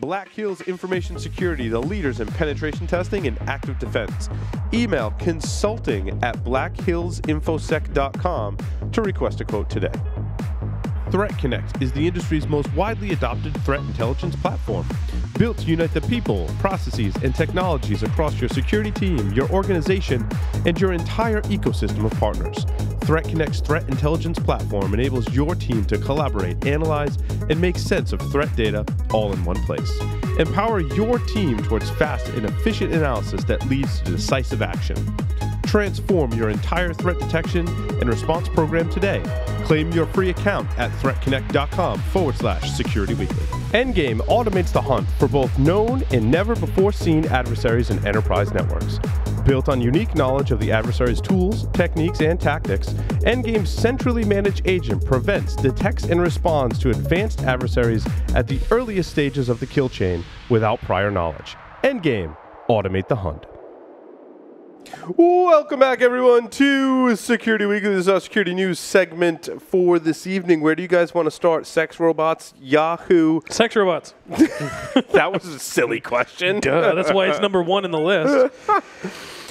Black Hills Information Security, the leaders in penetration testing and active defense. Email consulting@blackhillsinfosec.com to request a quote today. Threat Connect is the industry's most widely adopted threat intelligence platform, built to unite the people, processes, and technologies across your security team, your organization, and your entire ecosystem of partners. Threat Connect's threat intelligence platform enables your team to collaborate, analyze, and make sense of threat data all in one place. Empower your team towards fast and efficient analysis that leads to decisive action. Transform your entire threat detection and response program today. Claim your free account at threatconnect.com/securityweekly. Endgame automates the hunt for both known and never-before-seen adversaries and enterprise networks. Built on unique knowledge of the adversary's tools, techniques, and tactics, Endgame's centrally managed agent prevents, detects, and responds to advanced adversaries at the earliest stages of the kill chain without prior knowledge. Endgame, automate the hunt. Welcome back, everyone, to Security Weekly. This is our security news segment for this evening. Where do you guys want to start? Sex robots, Yahoo? Sex robots. That was a silly question. Duh, that's why it's number one in the list.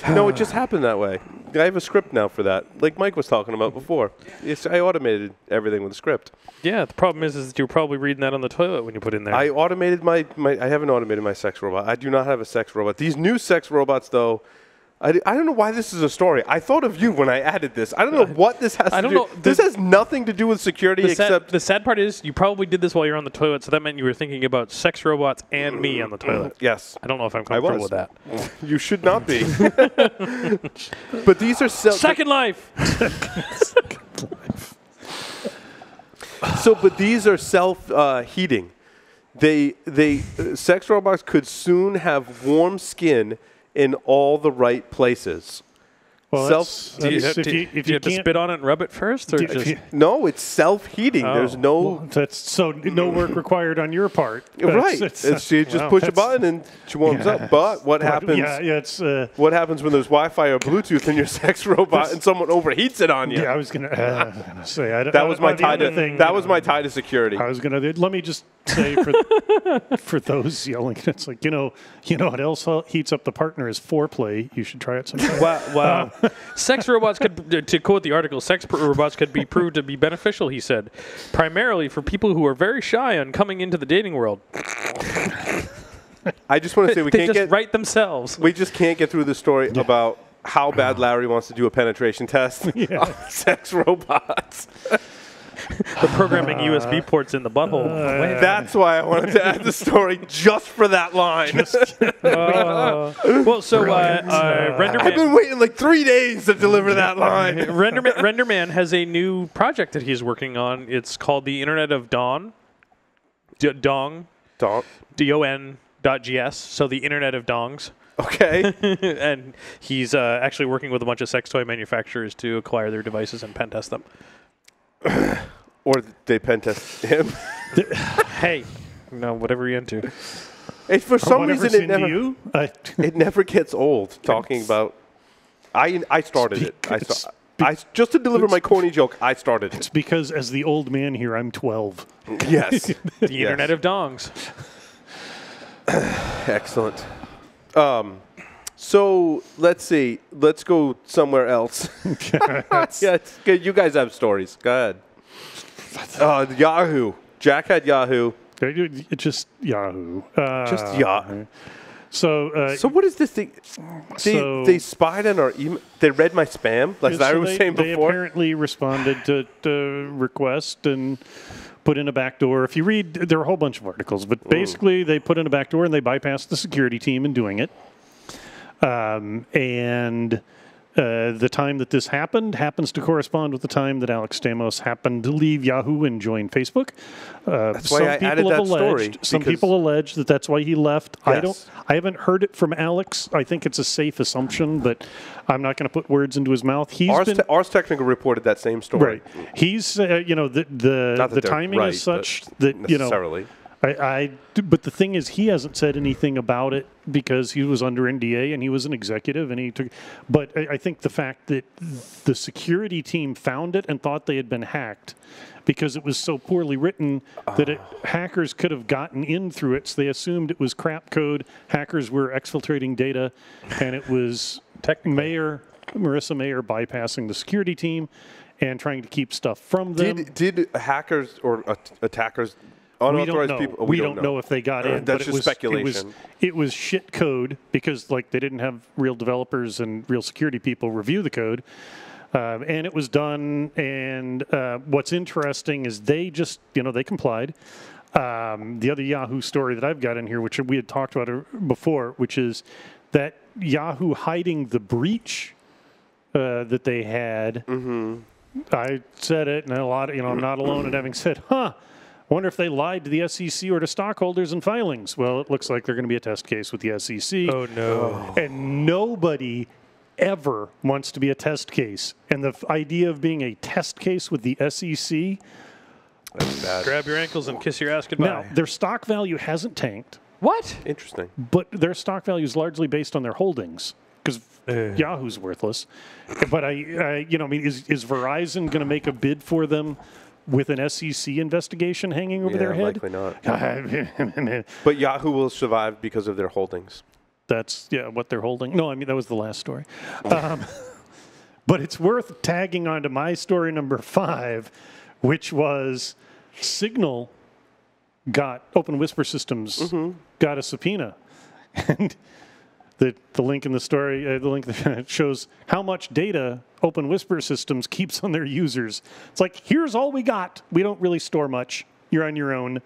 No, it just happened that way. I have a script now for that, like Mike was talking about before. I automated everything with a script. Yeah, the problem is that you're probably reading that on the toilet when you put in there. I automated I haven't automated my sex robot. I do not have a sex robot. These new sex robots, though, I don't know why this is a story. I thought of you when I added this. I don't know what this has to do. This has nothing to do with security except... The sad part is you probably did this while you're on the toilet, so that meant you were thinking about sex robots and me on the toilet. Yes. I don't know if I'm comfortable with that. You should not be. But these are... Second Life! But these are self-heating. Sex robots could soon have warm skin in all the right places. Well, do you have to spit on it and rub it first? Or No, it's self-heating. Oh. There's no... Well, so no work required on your part. Right. You just push a button and she warms up. But what happens... what happens when there's Wi-Fi or Bluetooth in your sex robot and someone overheats it on you? Yeah, I was going to say... That was my tie to security. I was going to... Let me just say for those yelling, it's like, you know what else heats up the partner is foreplay. You should try it sometime. Wow. Sex robots could, to quote the article, sex robots could be proved to be beneficial, he said, primarily for people who are very shy on coming into the dating world. I just want to say they just write themselves. We just can't get through the story about how bad Larry wants to do a penetration test on sex robots. The programming USB ports in the butthole. That's why I wanted to add the story just for that line. RenderMan... I've been waiting like 3 days to deliver that line. RenderMan has a new project that he's working on. It's called the Internet of Dawn. Dong. DON.GS. So the Internet of Dongs. Okay. And he's actually working with a bunch of sex toy manufacturers to acquire their devices and pen test them. Or they pen test him. Hey, no, whatever you're into. For some reason, it never gets old talking about. I started it. Just to deliver my corny joke, I started it. It's because as the old man here, I'm 12. Yes. The Internet of Dongs. Excellent. So let's see. Let's go somewhere else. Yeah, it's good. You guys have stories. Go ahead. Yahoo. Jack had Yahoo. Just Yahoo. Just Yahoo. So what is this thing? They spied on our email. They read my spam, like Larry was saying before. They apparently responded to request and put in a backdoor. If you read, there are a whole bunch of articles, but basically they put in a backdoor and they bypassed the security team in doing it. The time that this happened happens to correspond with the time that Alex Stamos happened to leave Yahoo and join Facebook. That's why I added that story. Some people allege that that's why he left. Yes. I haven't heard it from Alex. I think it's a safe assumption, but I'm not going to put words into his mouth. Ars Technica reported that same story. Right. He's, the timing is such that, necessarily. But the thing is, he hasn't said anything about it because he was under NDA and he was an executive and he took. But I think the fact that the security team found it and thought they had been hacked because it was so poorly written that hackers could have gotten in through it. So they assumed it was crap code. Hackers were exfiltrating data, and it was Marissa Mayer bypassing the security team and trying to keep stuff from them. Did hackers or attackers? We don't know if they got in. That's just speculation. It was shit code because they didn't have real developers and real security people review the code. And it was done. And what's interesting is they just, they complied. The other Yahoo story that I've got in here, which we had talked about before, which is that Yahoo hiding the breach that they had. Mm-hmm. I said it, and a lot of, I'm not alone in having said, I wonder if they lied to the SEC or to stockholders in filings. Well, it looks like they're going to be a test case with the SEC. Oh, no. And nobody ever wants to be a test case. And the idea of being a test case with the SEC. That's bad. Grab your ankles and kiss your ass goodbye. Now, their stock value hasn't tanked. What? Interesting. But their stock value is largely based on their holdings because Yahoo's worthless. But is Verizon going to make a bid for them with an SEC investigation hanging over their head? Likely not. But Yahoo will survive because of their holdings. That's, what they're holding. No, that was the last story. But it's worth tagging onto my story number 5, which was Signal Open Whisper Systems got a subpoena. And the link in the story, the link that shows how much data Open Whisper Systems keeps on their users. It's like, here's all we got. We don't really store much. You're on your own. It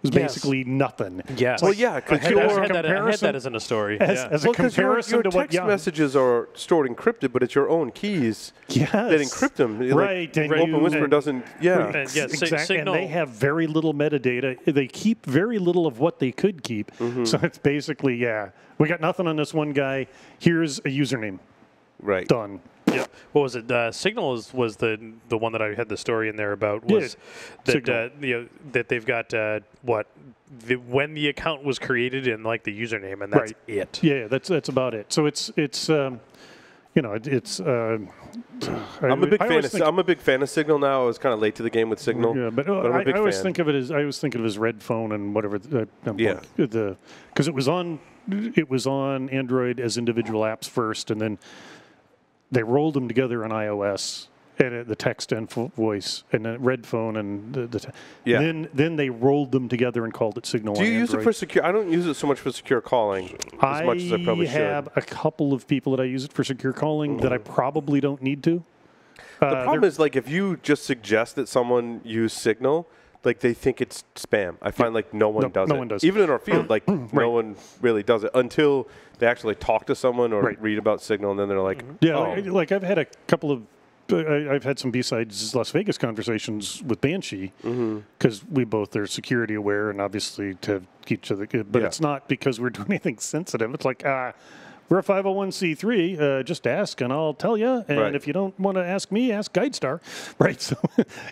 was basically nothing. Yes. Well, yeah, because I had that as in a story. As a comparison to what text messages are stored encrypted, but it's your own keys that encrypt them. Right. Open Whisper doesn't. Yeah. Exactly. Signal. And they have very little metadata. They keep very little of what they could keep. Mm-hmm. So it's basically, we got nothing on this one guy. Here's a username. Right. Done. Yeah. What was it? Signal was the one that I had the story in there about was that that they've got when the account was created and the username, and that's it. Yeah, that's about it. So it's I'm a big fan of Signal now. I was kind of late to the game with Signal. Yeah, but I'm a big I always fan. think of it as Red Phone and whatever. Because it was on Android as individual apps first, and then they rolled them together on iOS and the text and voice, and then Red Phone and then they rolled them together and called it Signal. Do you use it for secure? I don't use it so much for secure calling as much as I probably should. I have a couple of people that I use it for secure calling that I probably don't need to. The problem is if you just suggest that someone use Signal, they think it's spam. I find no one does it. No one does. Even in our field, no one really does it until they actually talk to someone or read about Signal, and then they're like, I've had a couple of, I've had some B-Sides Las Vegas conversations with Banshee because we both are security aware and obviously to each other, but it's not because we're doing anything sensitive. It's we're a 501c3. Just ask, and I'll tell you. And if you don't want to ask me, ask GuideStar. Right. So,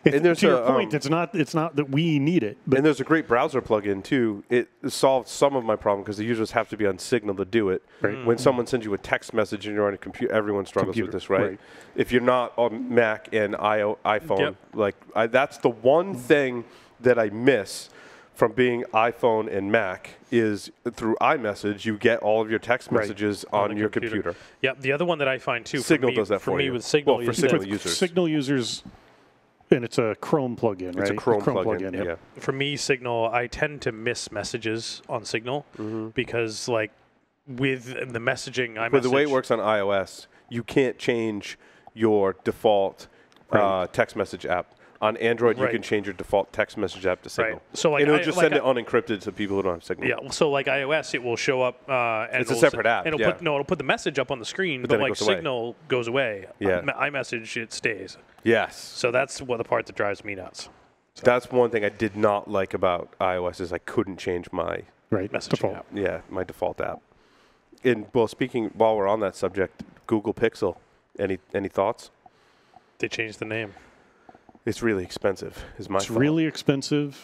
to your point, it's not that we need it. But and there's a great browser plugin too. It solves some of my problem because the users have to be on Signal to do it. Right. When someone sends you a text message and you're on a computer, everyone struggles with this, right? If you're not on Mac and iPhone, that's the one thing that I miss from being iPhone and Mac is through iMessage, you get all of your text messages on your computer. Yeah, the other one that I find too, Signal does that for me you. with Signal, for Signal users. Signal users, and it's a Chrome plugin, right? It's a Chrome plugin. Yeah. For me, Signal, I tend to miss messages on Signal because, with the messaging, iMessage. But the way it works on iOS, you can't change your default text message app. On Android, you can change your default text message app to Signal. Right. So and it'll just send it unencrypted to people who don't have Signal. Yeah. So iOS, it will show up. And it's a separate app. And it'll put the message up on the screen, but Signal goes away. Yeah. iMessage, it stays. Yes. So that's the part that drives me nuts. So. That's one thing I did not like about iOS is I couldn't change my messaging default app. Yeah, my default app. Speaking while we're on that subject, Google Pixel. Any thoughts? They changed the name. It's really expensive, is my fault. It's really expensive.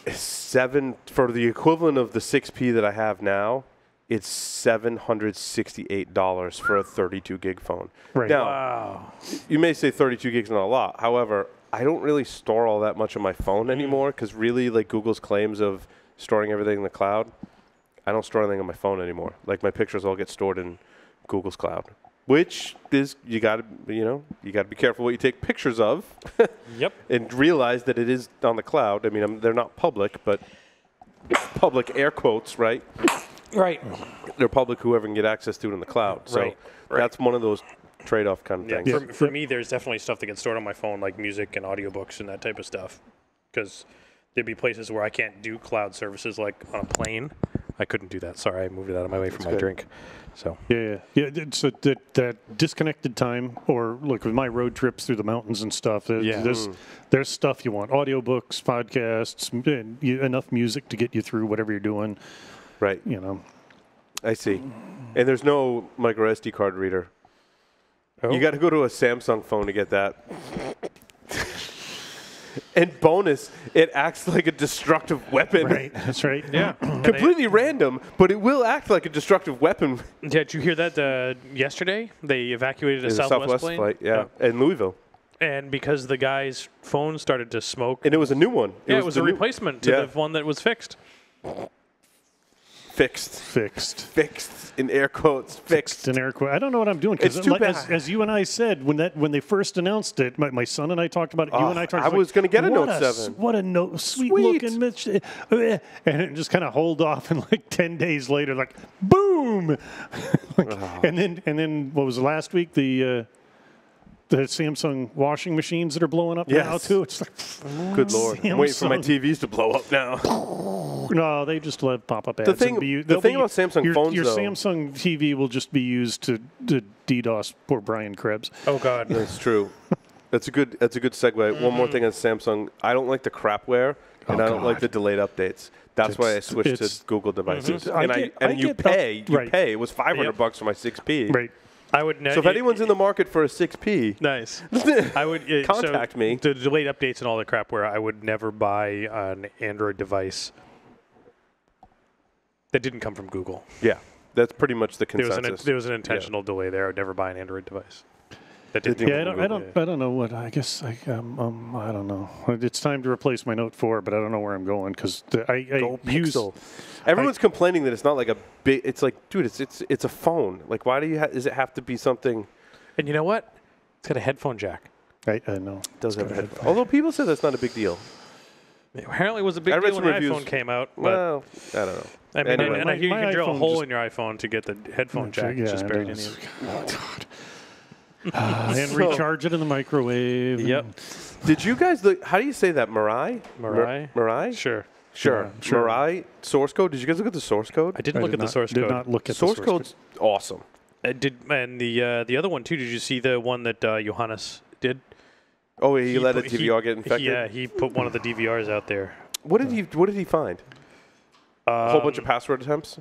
For the equivalent of the 6P that I have now, it's $768 for a 32 gig phone. Right. Now, Wow. you may say 32 gigs is not a lot. However, I don't really store all that much on my phone anymore because really, like Google's claims of storing everything in the cloud, I don't store anything on my phone anymore. Like my pictures all get stored in Google's cloud, which is you got to be careful what you take pictures of. Yep. And realize that it is on the cloud. I mean, they're not public, but public air quotes, right? Right. They're public. Whoever can get access to it in the cloud. So that's one of those trade-off kind of things. Yeah, for me, there's definitely stuff that gets stored on my phone, like music and audiobooks and that type of stuff. Because there'd be places where I can't do cloud services, like on a plane. I couldn't do that. Sorry, I moved it out of my way from my drink. So Yeah. So that disconnected time, or look, with my road trips through the mountains and stuff, there's stuff you want: audiobooks, podcasts, enough music to get you through whatever you're doing. Right. I see. And there's no micro SD card reader. Oh. You got to go to a Samsung phone to get that. And bonus, it acts like a destructive weapon. Right. That's right. yeah, Completely random, but it will act like a destructive weapon. Did you hear that yesterday? They evacuated a It's Southwest plane. flight, yeah, in Louisville. And because the guy's phone started to smoke. And it was a new one. It was a replacement to the one that was fixed. Fixed in air quotes. Fixed in air quotes. I don't know what I'm doing. It's too bad. As you and I said when they first announced it, my son and I talked about it. You and I talked. I was going to get a Note 7. What a sweet looking Mitch. And it just kind of hold off, and like 10 days later, like boom. And then what was it, last week? The Samsung washing machines that are blowing up now too. It's like, good Lord, I'm waiting for my TVs to blow up now. No, they just let pop-up ads. The thing about Samsung phones, your though, Samsung TV will just be used to DDoS poor Brian Krebs. Oh God, that's true. That's a good segue. Mm-hmm. One more thing on Samsung. I don't like the crapware, and I don't like the delayed updates. That's why I switched to Google devices. Mm-hmm. You pay. It was $500 for my 6P. Right. I would. So if anyone's in the market for a 6P, nice. I would contact me. The delayed updates and all the crap where I would never buy an Android device that didn't come from Google. Yeah, that's pretty much the consensus. There was an intentional delay there. I would never buy an Android device. That didn't I don't know what. I guess I don't know. It's time to replace my Note 4, but I don't know where I'm going because I use. Everyone's complaining that it's not like a big. It's like, dude, it's a phone. Like, why does it have to be something? And you know what? It's got a headphone jack. I know. It does have a headphone. Although people say that's not a big deal. Apparently, it was a big deal when the iPhone came out. Well, I don't know. I mean, anyway. and I hear you can drill a hole in your iPhone to get the headphone jack just buried in you. Oh God. And recharge it in the microwave. Yep. Did you guys look? How do you say that? Mirai? Mirai? Sure. Mirai source code. Did you guys look at the source code? I didn't look at the source code. Did not look at source code's awesome. And the other one too. Did you see the one that Johannes did? Oh, he let a DVR get infected. Yeah, he put one of the DVRs out there. What did he find? A whole bunch of password attempts.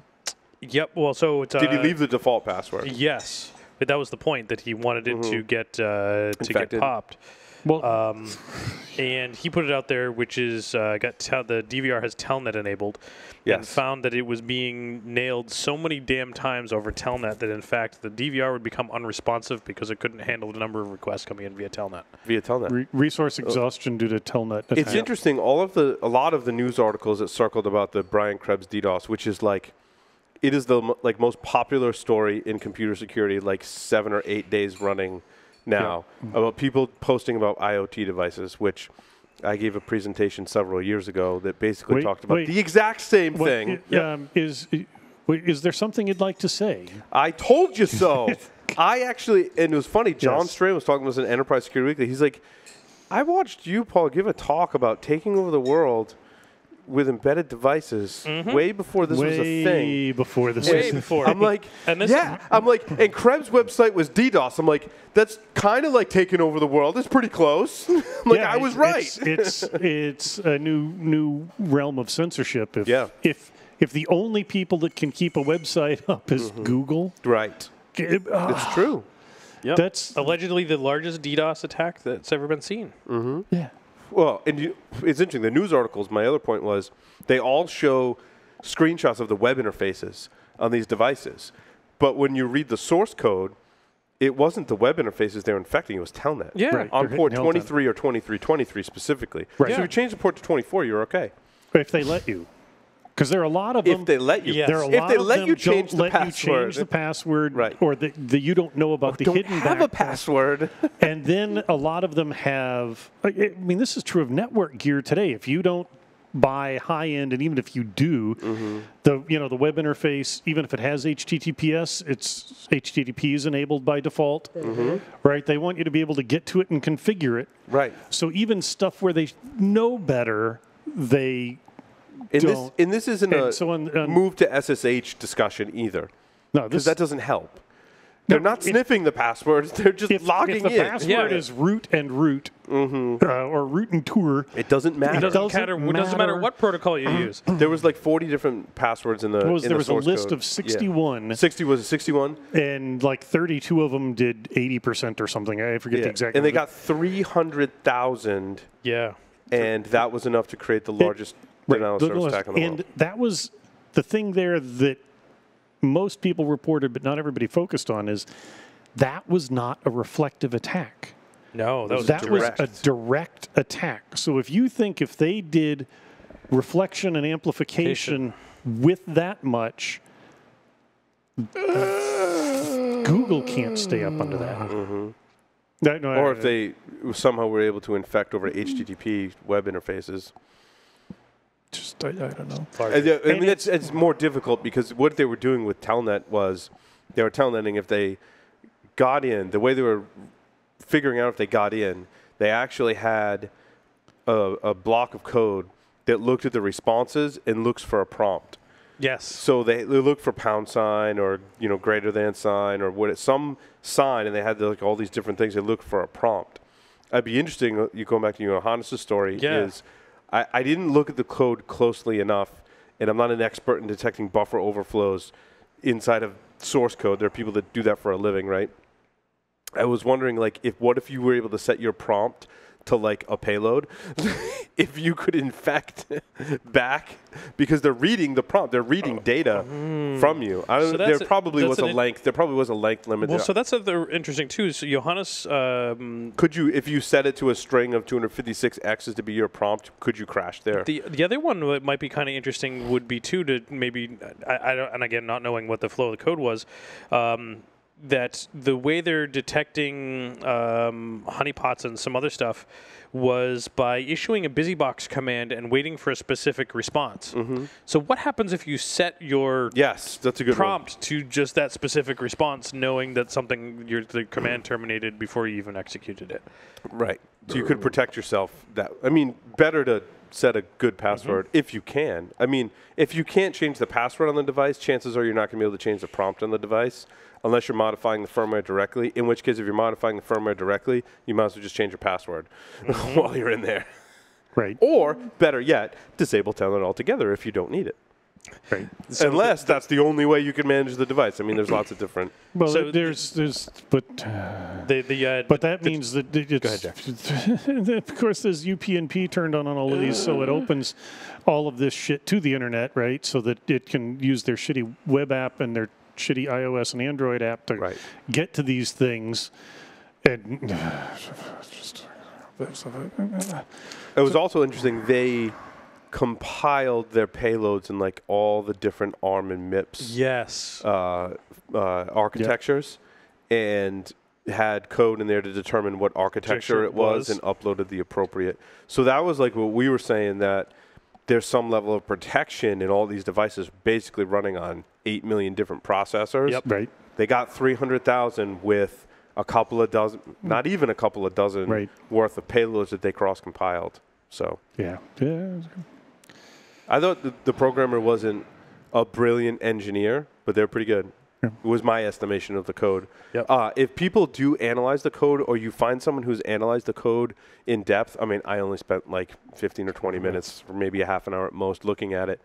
Yep. Well, so it's. Did he leave the default password? Yes, but that was the point, that he wanted it to get popped. Well, and he put it out there, which is the DVR has Telnet enabled, and found that it was being nailed so many damn times over Telnet that in fact the DVR would become unresponsive because it couldn't handle the number of requests coming in via Telnet. Resource exhaustion due to Telnet. It's interesting. A lot of the news articles that circled about the Brian Krebs DDoS, which is like, it is the most popular story in computer security, like 7 or 8 days running now, about people posting about IoT devices, which I gave a presentation several years ago that basically talked about the exact same thing. Is there something you'd like to say? I told you so. I actually, and it was funny, John Stray was talking to us in Enterprise Security Weekly. He's like, I watched you, Paul, give a talk about taking over the world with embedded devices way before this was a thing. Way before. I'm like, and Krebs' website was DDoS. I'm like, that's kind of like taking over the world. It's pretty close. I was right. It's a new realm of censorship. If the only people that can keep a website up is Google, right? It's true. Yep. That's allegedly the largest DDoS attack that's ever been seen. Yeah. Well, and it's interesting. The news articles, my other point was, they all show screenshots of the web interfaces on these devices. But when you read the source code, it wasn't the web interfaces they were infecting, it was Telnet. Yeah. Right. On port 23 or 2323 specifically. Right. So if you change the port to 24, you're okay. If they let you. Because there are a lot of them. If they let you. Yes. There are a If lot they of let them you change don't the let password. you change the password, Right. or the you don't know about the don't hidden have a backpass. password. And then a lot of them have, I mean, this is true of network gear today. If you don't buy high end, and even if you do, the web interface, even if it has HTTPS, it's HTTP is enabled by default, right? They want you to be able to get to it and configure it. Right. So even stuff where they know better, they don't. And this isn't And a so on move to SSH discussion either. No, Because this that doesn't help. They're not sniffing the passwords. They're just logging if the in. password is root and root, or root and tour, It doesn't matter. It doesn't matter what protocol you use. There was like 40 different passwords in the in there the was a source list code. of 61. 60 was it 61? And like 32 of them did 80% or something. I forget the exact And they number. got 300,000, Yeah. and that was enough to create the largest denial of service attack in the and world. that was the thing there that most people reported, but not everybody focused on, is that was not a reflective attack. No, that was That direct. was a direct attack. So if you think if they did reflection and amplification with that much, Google can't stay up under that. Or if they somehow were able to infect over HTTP web interfaces. I don't know. I mean, it's more difficult because what they were doing with Telnet was they were telnetting if they got in, the way they were figuring out if they got in, they actually had a block of code that looked at the responses and looks for a prompt. Yes. So they look for pound sign or greater than sign or some sign, and they had like all these different things. They look for a prompt. I'd be interesting. You going back to Johannes' story is I didn't look at the code closely enough, and I'm not an expert in detecting buffer overflows inside of source code. There are people that do that for a living, right? I was wondering, like, what if you were able to set your prompt to like a payload, if you could infect back, because they're reading the prompt, they're reading data from you. There probably was a length limit. Well, so that's interesting too. So Johannes, could you, if you set it to a string of 256 X's to be your prompt, could you crash there? The other one that might be kind of interesting would be too to maybe I don't, and again not knowing what the flow of the code was. That the way they're detecting honeypots and some other stuff was by issuing a busybox command and waiting for a specific response. So what happens if you set your that's a good prompt to just that specific response, knowing that the command terminated before you even executed it? Right. So you could protect yourself. Better to set a good password if you can. I mean, if you can't change the password on the device, chances are you're not going to be able to change the prompt on the device unless you're modifying the firmware directly, in which case if you're modifying the firmware directly, you might as well just change your password while you're in there. Right. Or, better yet, disable Telnet altogether if you don't need it. Right. So unless that's the only way you can manage the device. I mean, there's lots of different... Well, So but that means that it's... Go ahead, Jack. Of course, there's UPnP turned on all of these, so it opens all of this shit to the internet, right? So that it can use their shitty web app and their shitty iOS and Android app to get to these things. And it was also interesting, they compiled their payloads in like all the different ARM and MIPS architectures and had code in there to determine what architecture it was and uploaded the appropriate. So that was like what we were saying, that there's some level of protection in all these devices basically running on 8 million different processors. Yep. Right. They got 300,000 with a couple of dozen, not even a couple of dozen worth of payloads that they cross-compiled. So yeah. I thought the programmer wasn't a brilliant engineer, but they're pretty good. Yeah. It was my estimation of the code. Yep. If people do analyze the code, or you find someone who's analyzed the code in depth, I mean, I only spent like 15 or 20 minutes, or maybe a half an hour at most, looking at it,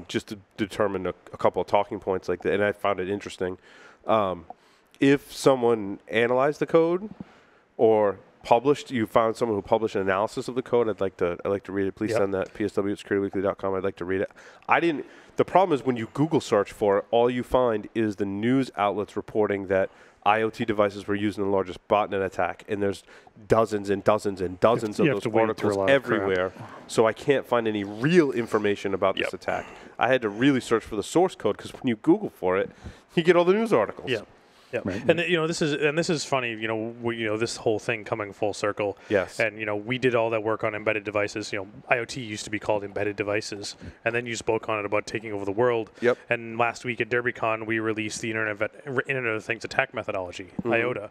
just to determine a couple of talking points like that, and I found it interesting. If someone analyzed the code, or published. You found someone who published an analysis of the code. I'd like to read it. Please send that psw@securityweekly.com. I'd like to read it. The problem is when you Google search for it, all you find is the news outlets reporting that IoT devices were used in the largest botnet attack, and there's dozens and dozens and dozens of those articles everywhere. So I can't find any real information about this attack. I had to really search for the source code, because when you Google for it, you get all the news articles. Yeah. Yeah, right. And this is funny. This whole thing coming full circle. Yes. And we did all that work on embedded devices. IoT used to be called embedded devices, and then you spoke on it about taking over the world. Yep. And last week at DerbyCon, we released the Internet of Things attack methodology, IOTA.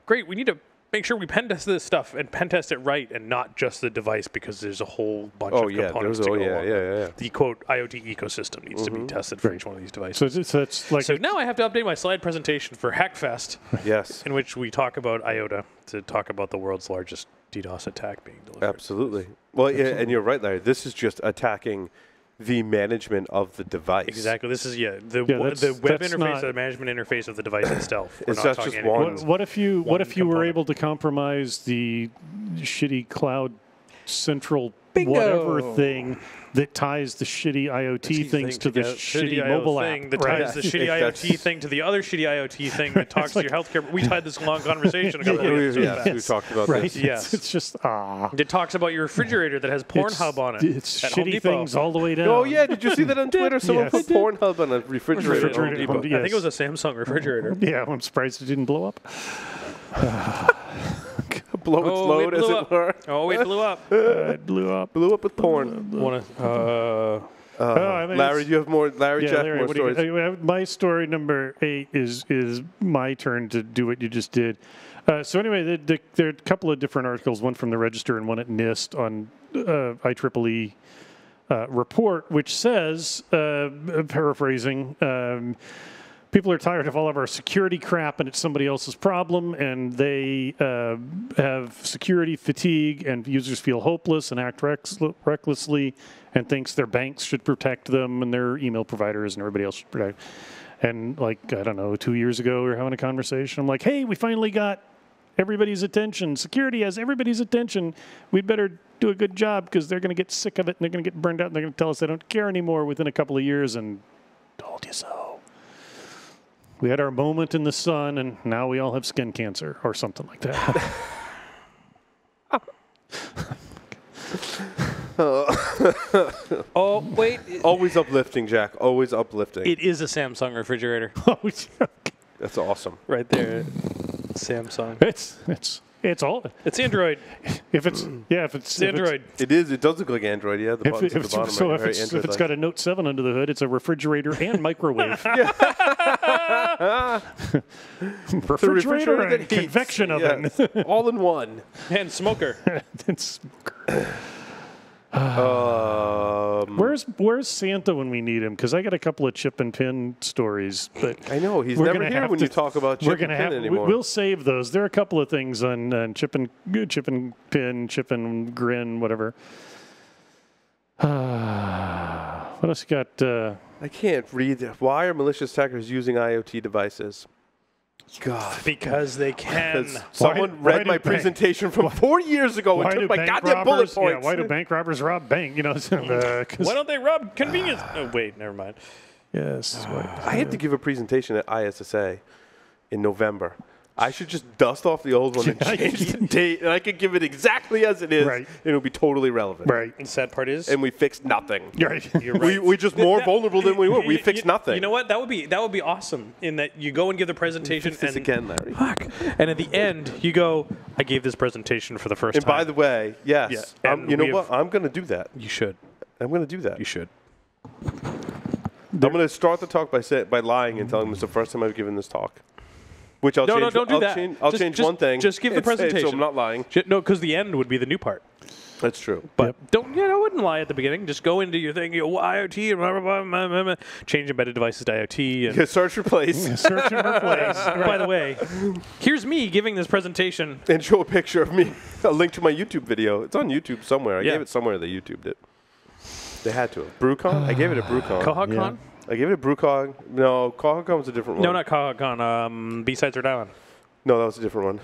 Great. We need to make sure we pen test this stuff and pen test it right, and not just the device, because there's a whole bunch of components to go along. The quote IoT ecosystem needs to be tested for each one of these devices. So now I have to update my slide presentation for Hackfest. Yes. In which we talk about IOTA to talk about the world's largest DDoS attack being delivered. Absolutely. Well, yeah, and you're right, Larry. This is just attacking the management of the device. Exactly. This is the web interface, the management interface of the device itself. It's not just one. What if you were able to compromise the shitty cloud central whatever thing that ties the shitty IoT things to the shitty mobile app? That ties the shitty IoT thing to the other shitty IoT thing that talks to your healthcare. We had this long conversation a couple of years ago. We talked about this. Yes. It's just, It talks about your refrigerator that has Pornhub on it. It's shitty things all the way down. Oh, yeah. Did you see that on Twitter? Someone put Pornhub on a refrigerator. I think it was a Samsung refrigerator. Yeah, I'm surprised it didn't blow up. Blow its load, as it were. Oh, it blew up. It blew up. Blew up with porn. Larry, you have more. Larry, more stories. My story number 8 is my turn to do what you just did. So anyway, there are a couple of different articles, one from the Register and one at NIST on IEEE report, which says, paraphrasing, people are tired of all of our security crap, and it's somebody else's problem, and they have security fatigue, and users feel hopeless and act recklessly, and thinks their banks should protect them, and their email providers and everybody else should protect. And I don't know, 2 years ago, we were having a conversation. I'm like, hey, we finally got everybody's attention. Security has everybody's attention. We'd better do a good job, because they're going to get sick of it, and they're going to get burned out, and they're going to tell us they don't care anymore within a couple of years, and told you so. We had our moment in the sun, and now we all have skin cancer or something like that. Oh, wait. Always uplifting, Jack. Always uplifting. It is a Samsung refrigerator. That's awesome. Right there. Samsung. It's all. It's Android. If it's Android. It is. It does look like Android. Yeah, the buttons at the bottom. So if it's got a Note 7 under the hood, it's a refrigerator and microwave. refrigerator and convection oven. Yes. All in one. And smoker. And smoker. Where's Santa when we need him? Because I got a couple of chip and pin stories, but I know he's never here when you talk about chip and pin anymore. We'll save those. There are a couple of things on chip and pin, chip and grin, whatever. What else you got? I can't read. Why are malicious attackers using IoT devices? God. Because they can. Someone read my presentation from 4 years ago and took my goddamn bullet points. Yeah, why do bank robbers rob bank? Why don't they rob convenience? Oh, wait, never mind. Yes. I had to give a presentation at ISSA in November. I should just dust off the old one and change the date, and I could give it exactly as it is, and it'll be totally relevant. Right. And the sad part is, and we fixed nothing. Right. You're right. We're just more vulnerable than we were. We fixed nothing. You know what? That would be awesome. In that you go and give the presentation, and again, Larry. Fuck. And at the end, you go, I gave this presentation for the first time. And by the way, yes, you know what? I'm going to do that. You should. I'm going to do that. You should. I'm going to start the talk by lying and telling them it's the first time I've given this talk. Which I'll change. No, don't do that. I'll change one thing. Just give the presentation. So I'm not lying. No, because the end would be the new part. That's true. But I wouldn't lie at the beginning. Just go into your thing, IoT, and blah, blah, blah, change embedded devices to IoT. And search, replace. Search and replace. By the way, here's me giving this presentation. And show a picture of me. A link to my YouTube video. It's on YouTube somewhere. I gave it somewhere. They YouTubed it. They had to. BrewCon? I gave it a BrewCon. CohogCon? Yeah. I gave it a BrewCon. No, CohogCon was a different one. No, not CohogCon. B-Sides Are Down. No, that was a different one.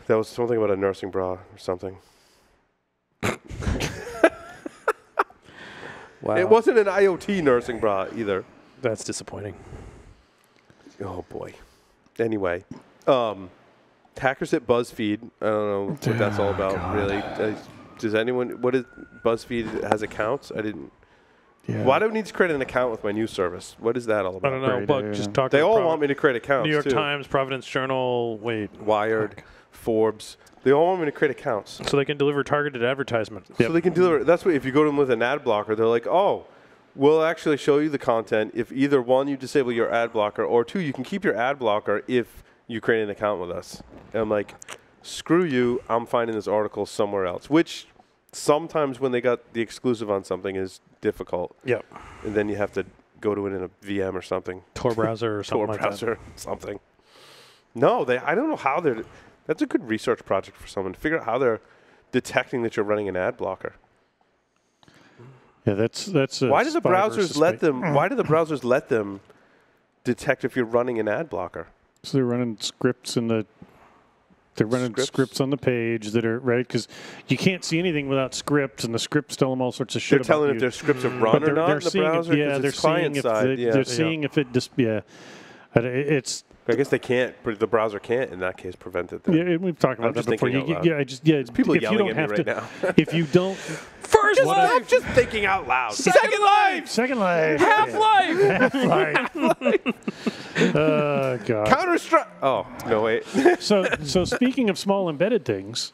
That was something about a nursing bra or something. Wow. It wasn't an IoT nursing bra either. That's disappointing. Oh, boy. Anyway, hackers at BuzzFeed. I don't know what that's all about, really. Does anyone... What is... BuzzFeed has accounts? I didn't... Yeah. Why do I need to create an account with my news service? What is that all about? I don't know, but just talk They to all want me to create accounts, New York too. Times, Providence Journal, Wired, Forbes. They all want me to create accounts. So they can deliver targeted advertisement. So they can deliver. That's what, if you go to them with an ad blocker, they're like, oh, we'll actually show you the content if either, one, you disable your ad blocker, or two, you can keep your ad blocker if you create an account with us. And I'm like, screw you, I'm finding this article somewhere else, which sometimes when they got the exclusive on something is difficult. Yep. And then you have to go to it in a VM or something. Tor browser or something Tor browser, something. No, I don't know how they're... That's a good research project for someone to figure out how they're detecting that you're running an ad blocker. Yeah, that's. Why do the browsers let them? Why do the browsers let them detect if you're running an ad blocker? So they're running scripts in the. They're running scripts on the page that are right because you can't see anything without scripts, and the scripts tell them all sorts of shit. They're telling if their scripts have run or not in the browser. They're seeing if they're seeing if it just it's. I guess they can't, but the browser can't in that case prevent it. Then. Yeah, we've talked about that before. There's people yelling at me right now. If you don't, First life, I'm just thinking out loud. Second life, Half-Life. Oh God. Counter-Strike. Oh no, wait. So speaking of small embedded things,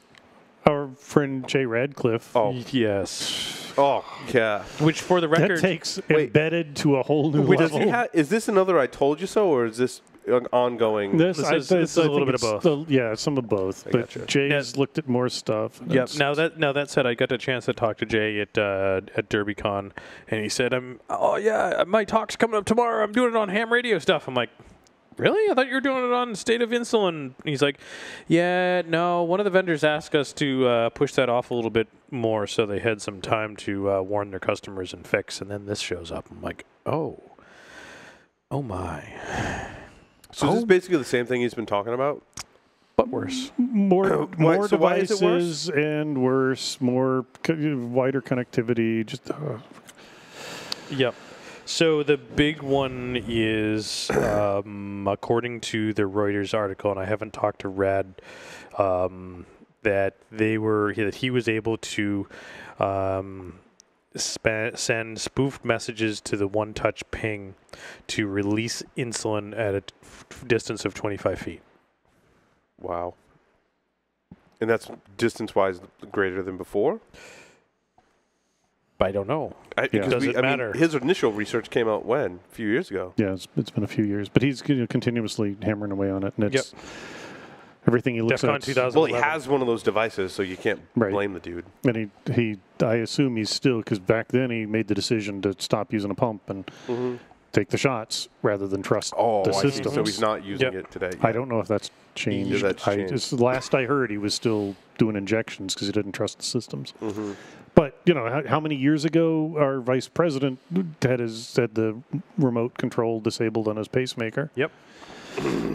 our friend Jay Radcliffe. Oh yes. Oh yeah. Which, for the record, that takes embedded to a whole new level. Is this another "I told you so" or is this an ongoing? This is a little bit of both. Some of both. But Jay's looked at more stuff. Yep. Now that said, I got a chance to talk to Jay at DerbyCon, and he said, my talk's coming up tomorrow. I'm doing it on ham radio stuff." I'm like, "Really? I thought you were doing it on State of Insulin." And he's like, "Yeah, no. One of the vendors asked us to push that off a little bit more, so they had some time to warn their customers and fix. And then this shows up." I'm like, "Oh my." So this is basically the same thing he's been talking about, but worse. More devices and worse. More wider connectivity. Just. Yep. So the big one is, according to the Reuters article, and I haven't talked to Rad, that he was able to send spoofed messages to the one-touch ping to release insulin at a distance of 25 feet. Wow. And that's distance-wise greater than before? I don't know. Does it matter? His initial research came out when? A few years ago. Yeah, it's been a few years. But he's continuously hammering away on it. And it's everything he looks DEF CON at. 2011. Well, he has one of those devices, so you can't blame the dude. And I assume he's still, because back then he made the decision to stop using a pump and take the shots rather than trust the system. So he's not using it today. I don't know if that's changed. Last I heard, he was still doing injections because he didn't trust the systems. But, how many years ago our vice president had the remote control disabled on his pacemaker? Yep.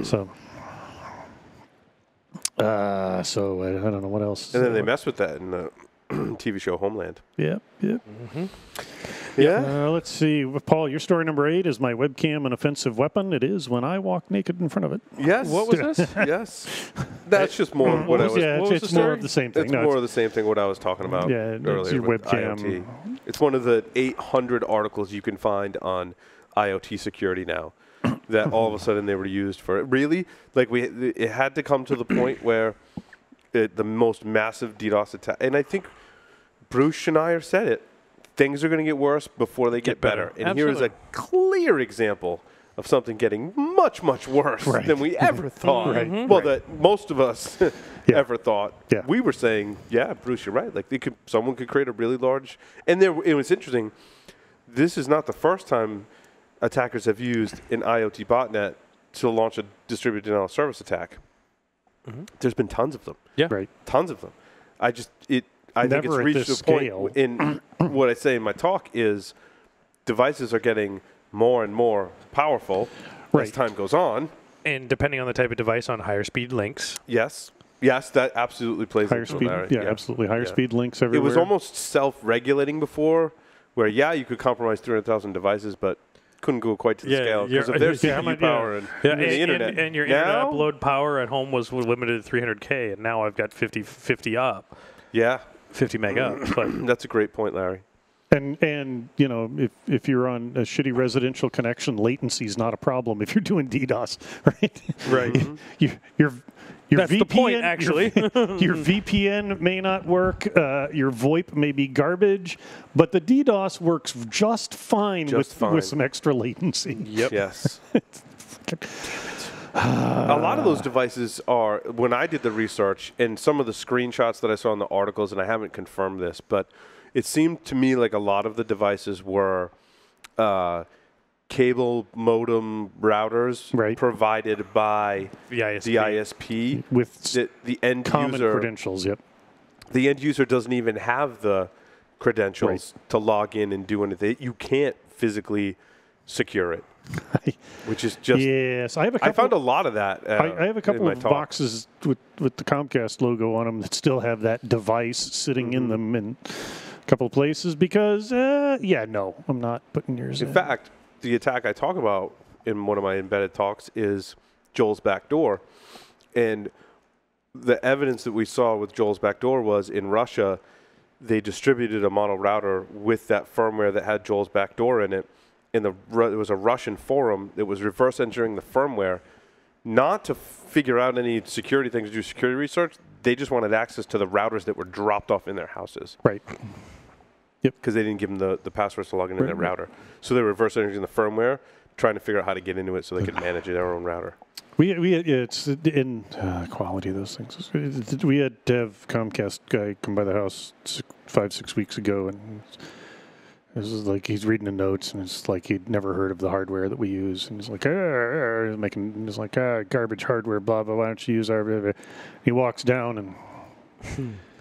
So I don't know what else. And then they messed with that in the TV show Homeland. Yep. Yeah. Let's see. Paul, your story number 8 is my webcam an offensive weapon. It is when I walk naked in front of it. Yes. What was this? Yes. That's just more what I was. It's more of the same thing. It's more of the same thing what I was talking about earlier it's your with webcam. IoT. It's one of the 800 articles you can find on IoT security now that all of a sudden they were used for. Really? It had to come to the point where the most massive DDoS attack, and I think Bruce Schneier said it, things are going to get worse before they get better. And here is a clear example of something getting much, much worse than we ever thought. That most of us ever thought. Yeah. We were saying, Bruce, you're right. Someone could create a really large, and it was interesting. This is not the first time attackers have used an IoT botnet to launch a distributed denial of service attack. There's been tons of them. Yeah. Right. Tons of them. I think it's reached a point in what I say in my talk is devices are getting more and more powerful as time goes on. And depending on the type of device, on higher speed links. Yes. Yes, that absolutely plays Higher into speed, it. yeah, absolutely. Higher speed links everywhere. It was almost self-regulating before, where, you could compromise 300,000 devices, but couldn't go quite to the scale because of their CPU power and the internet. And your internet upload power at home was limited to 300K, and now I've got 50 up. Yeah. 50 meg up. But that's a great point, Larry. And you know, if you're on a shitty residential connection, latency is not a problem if you're doing DDoS, right? Right. Your That's VPN, the point, actually. Your VPN may not work. Your VoIP may be garbage, but the DDoS works just fine, with some extra latency. Yep. Yes. A lot of those devices are, when I did the research, and some of the screenshots that I saw in the articles, and I haven't confirmed this, but it seemed to me like a lot of the devices were cable modem routers provided by the ISP with the end common user credentials. Yep. The end user doesn't even have the credentials to log in and do anything. You can't physically secure it, which is just I have a couple, I found a lot of that. I have a couple of boxes with the Comcast logo on them that still have that device sitting in them in a couple of places because no, I'm not putting yours in. In fact, the attack I talk about in one of my embedded talks is Joel's backdoor. And the evidence that we saw with Joel's backdoor was in Russia, they distributed a mono router with that firmware that had Joel's backdoor in it. It was a Russian forum that was reverse engineering the firmware, not to figure out any security things, to do security research. They just wanted access to the routers that were dropped off in their houses. Right. Yep. Because they didn't give them the passwords to log into their router. So they were reverse engineering the firmware, trying to figure out how to get into it so they could manage their own router. It's in quality of those things. We had to have Comcast guy come by the house 5-6 weeks ago, and this is like he's reading the notes, and it's like he'd never heard of the hardware that we use, and he's like, garbage hardware, blah blah. Why don't you use our? He walks down and.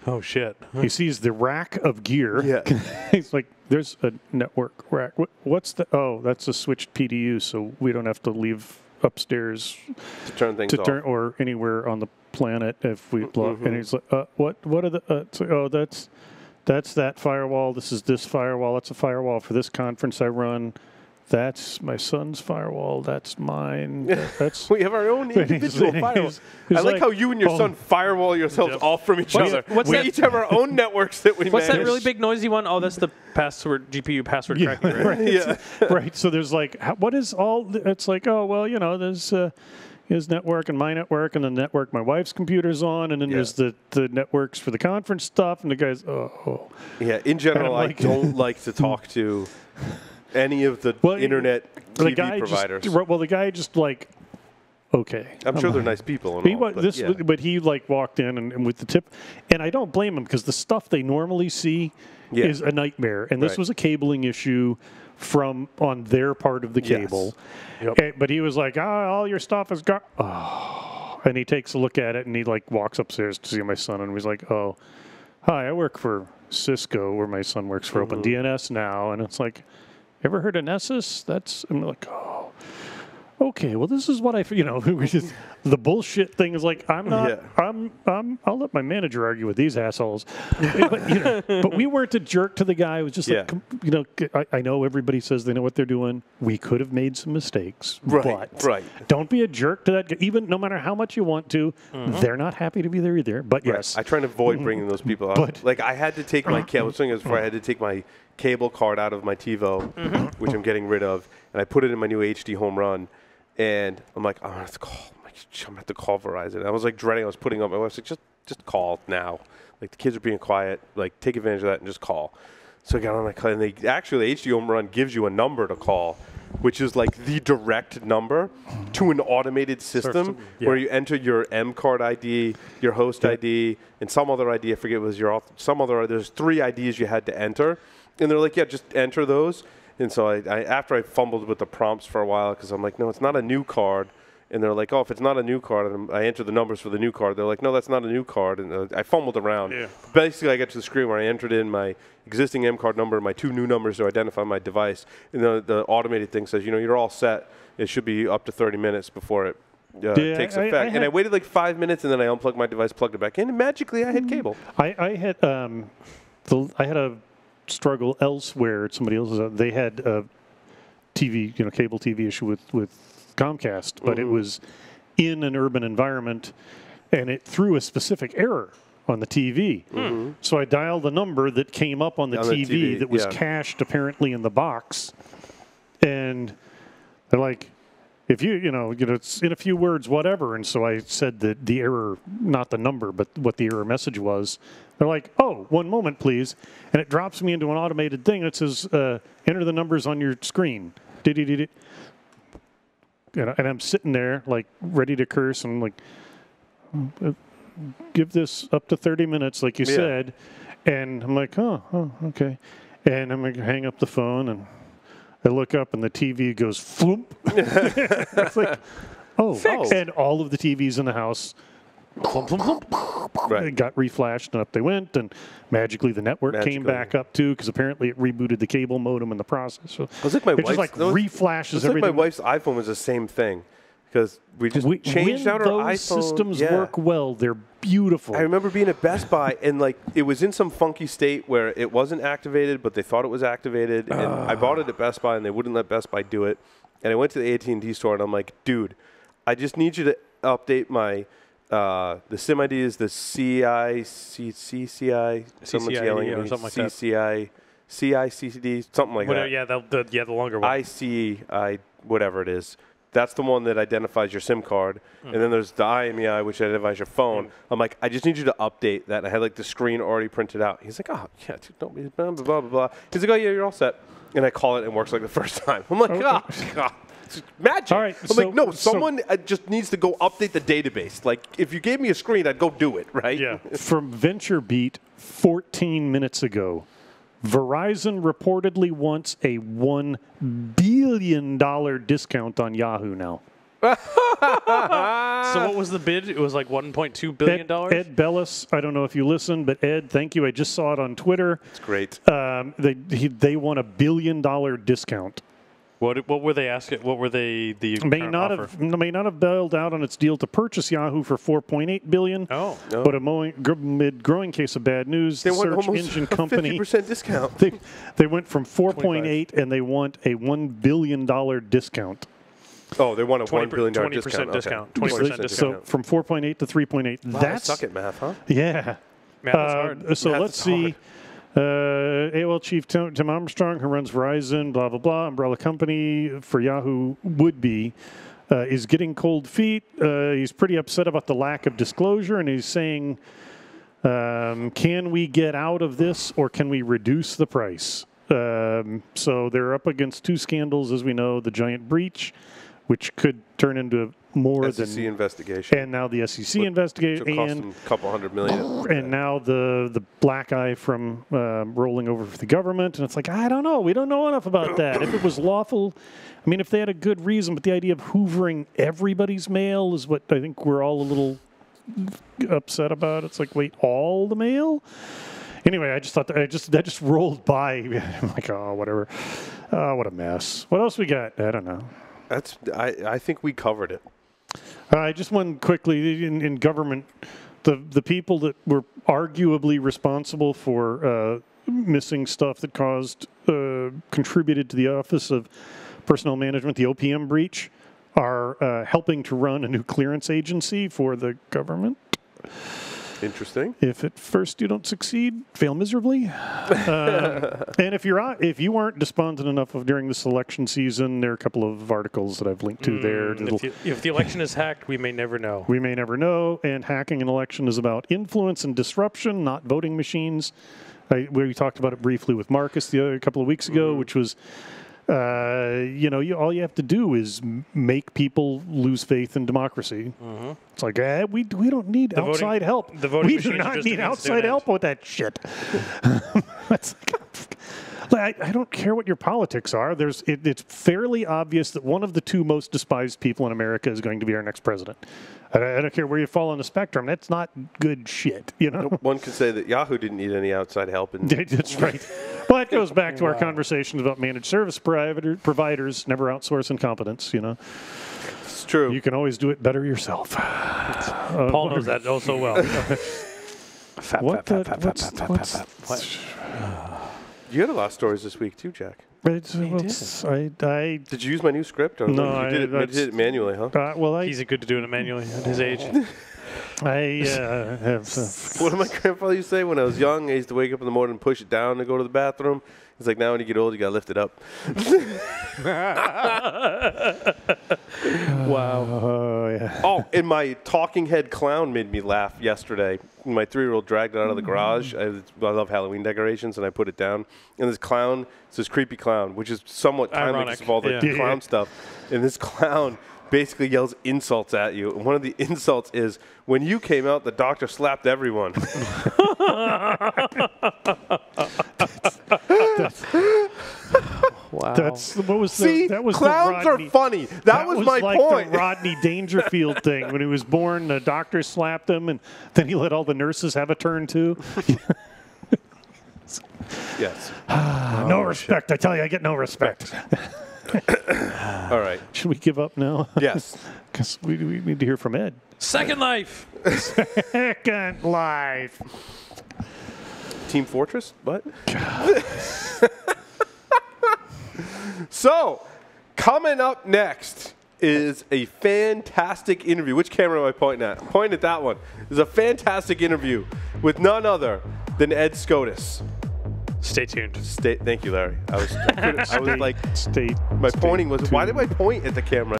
Oh, shit. He sees the rack of gear. Yeah. He's like, there's a network rack. What's the... Oh, that's a switched PDU, so we don't have to leave upstairs to turn things off. Or anywhere on the planet if we block. And he's like, what are the... it's like, oh, that's that firewall. This is this firewall. That's a firewall for this conference I run. That's my son's firewall. That's mine. That's we have our own individual firewalls. I like how you and your son firewall yourselves off from each other. We each have our own networks that we manage. What's that really big noisy one? Oh, that's the password, GPU password cracking. Right. Right. So there's like, what is all? It's like, oh, well, there's his network and my network and the network my wife's computer's on, and then there's the networks for the conference stuff, and the guys, Yeah. In general, I don't like to talk to any of the internet TV providers. The guy just like, okay. I'm sure they're nice people. But he like walked in and with the tip, and I don't blame him because the stuff they normally see is a nightmare, and this was a cabling issue on their part of the cable. Yep. But he was like, all your stuff is gone. Oh. And he takes a look at it, and he like walks upstairs to see my son, and he's like, oh, hi, I work for Cisco, where my son works for OpenDNS now, and it's like, ever heard of Nessus? I'm like, oh, okay. Well, this is what the bullshit thing is like. I'm not. I'll let my manager argue with these assholes. But we weren't a jerk to the guy. It was just like, I know everybody says they know what they're doing. We could have made some mistakes, but don't be a jerk to that guy. Even no matter how much you want to, they're not happy to be there either. But yes, I try and avoid bringing those people out. Like I had to take my cable. I had to take my cable card out of my TiVo, which I'm getting rid of, and I put it in my new HD home run, and I'm like, I'm gonna have to call Verizon. I was like dreading. I was putting up. My wife's like, just call now. Like the kids are being quiet. Like take advantage of that and just call. So I got on my call, and actually HD home run gives you a number to call, which is like the direct number to an automated system where you enter your M card ID, your host ID, and some other ID. I forget it was there's 3 IDs you had to enter. And they're like, just enter those. And so I after I fumbled with the prompts for a while, because I'm like, no, it's not a new card. And they're like, oh, if it's not a new card, and I enter the numbers for the new card. They're like, no, that's not a new card. And I fumbled around. Yeah. Basically, I get to the screen where I entered in my existing M card number, my 2 new numbers to identify my device. And the automated thing says, you're all set. It should be up to 30 minutes before it takes effect. And I waited like 5 minutes, and then I unplugged my device, plugged it back in, and magically I had cable. I had a struggle elsewhere. Somebody else's. They had a TV, cable TV issue with Comcast, but it was in an urban environment, and it threw a specific error on the TV. So I dialed the number that came up on the TV that was cached apparently in the box, and they're like, if it's in a few words, whatever. And so I said that the error, not the number, but what the error message was. They're like, oh, one moment, please. And it drops me into an automated thing that says, enter the numbers on your screen. And I'm sitting there, like, ready to curse. And I'm like, give this up to 30 minutes, like you said. And I'm like, oh, okay. And I'm going to hang up the phone, and I look up, and the TV goes, floop. It's like, oh. And all of the TVs in the house, plump, plump, plump. Right. It got reflashed, and up they went, and magically the network came back up, too, because apparently it rebooted the cable modem in the process. So it was like my wife's, reflashes everything. Like my wife's iPhone was the same thing. Because we just changed out our iPhone. When those systems work well, they're beautiful. I remember being at Best Buy, and like it was in some funky state where it wasn't activated, but they thought it was activated. And I bought it at Best Buy, and they wouldn't let Best Buy do it. And I went to the AT&T store, and I'm like, dude, I just need you to update my the SIM ID is the CCI. Someone's yelling at me. Something like that. CICD, something like that. Yeah, the longer one. Whatever it is. That's the one that identifies your SIM card. And then there's the IMEI, which identifies your phone. I'm like, I just need you to update that. And I had like the screen already printed out. He's like, oh, yeah, dude, don't be blah, blah, blah, blah. He's like, oh, yeah, you're all set. And I call it, and it works like the first time. I'm like, God. It's magic. All right, I'm like, no, someone just needs to go update the database. Like, if you gave me a screen, I'd go do it, right? Yeah. From VentureBeat 14 minutes ago, Verizon reportedly wants a $1 billion discount on Yahoo now. So what was the bid? It was like $1.2 billion? Ed Bellis, I don't know if you listened, but Ed, thank you. I just saw it on Twitter. It's great. They want $1 billion discount. What were they asking? What were they may not have bailed out on its deal to purchase Yahoo for $4.8 billion. Oh, no. But mid-growing case of bad news. They the want search almost engine a company 50% discount. They went from 4.8 and they want a $1 billion discount. Oh, they want a $1 billion 20% discount. 20% discount. So from 4.8 to 3.8. Wow, that's suck at math, huh? Yeah. Math is hard. So math let's see. AOL chief Tim Armstrong, who runs Verizon, blah, blah, blah, umbrella company for Yahoo would be, is getting cold feet. He's pretty upset about the lack of disclosure, and he's saying, can we get out of this, or can we reduce the price? So they're up against two scandals, as we know, the giant breach, which could turn into more SEC than investigation, and now the SEC investigation, and a couple $100 million, and now the black eye from rolling over for the government, and it's like, I don't know, we don't know enough about that. If it was lawful, I mean, if they had a good reason, but the idea of hoovering everybody's mail is what I think we're all a little upset about. It's like, wait, all the mail? Anyway, I just thought that just rolled by. I'm like, oh, whatever. Oh, what a mess. What else we got? I don't know. I think we covered it. Just one quickly in government, the people that were arguably responsible for missing stuff that contributed to the Office of Personnel Management, the OPM breach, are helping to run a new clearance agency for the government. Interesting. If at first you don't succeed, fail miserably. And if you aren't despondent enough during this election season, there are a couple of articles that I've linked to there. If the election is hacked, we may never know. We may never know. And hacking an election is about influence and disruption, not voting machines. We talked about it briefly with Marcus a couple of weeks ago, which was, all you have to do is make people lose faith in democracy. Mm-hmm. It's like, we don't need outside help. We do not need outside help with that shit. It's like, I don't care what your politics are. It's fairly obvious that one of the two most despised people in America is going to be our next president. I don't care where you fall on the spectrum. That's not good shit, One could say that Yahoo didn't need any outside help. That's right. Well, that goes back to our conversations about managed service providers never outsource incompetence, It's true. You can always do it better yourself. Paul knows that oh so well. You had a lot of stories this week too, Jack. Did you use my new script? Or No, you did it manually, huh? He's good to doing it manually at his age. I have. What did my grandfather used to say? When I was young, I used to wake up in the morning and push it down to go to the bathroom. He's like, now when you get old, you got to lift it up. Wow. Oh, yeah. Oh, and my talking head clown made me laugh yesterday. My 3-year-old dragged it out of the garage. I love Halloween decorations, and I put it down. And this clown, it's this creepy clown, which is somewhat timely because of all the clown stuff. And this clown basically yells insults at you. And one of the insults is, when you came out, the doctor slapped everyone. Wow. That was clowns the Rodney, are funny. That was my like point. The Rodney Dangerfield thing. When he was born, the doctor slapped him, and then he let all the nurses have a turn too. Yes. No respect. Shit. I tell you, I get no respect. All right. Should we give up now? Yes. Because we need to hear from Ed. Second Life. Second Life. Team Fortress? What? So, coming up next is a fantastic interview. Which camera am I pointing at? Point at that one. There's a fantastic interview with none other than Ed Scotus. Stay tuned. Thank you, Larry. I was like, State. My pointing was, why did I point at the camera?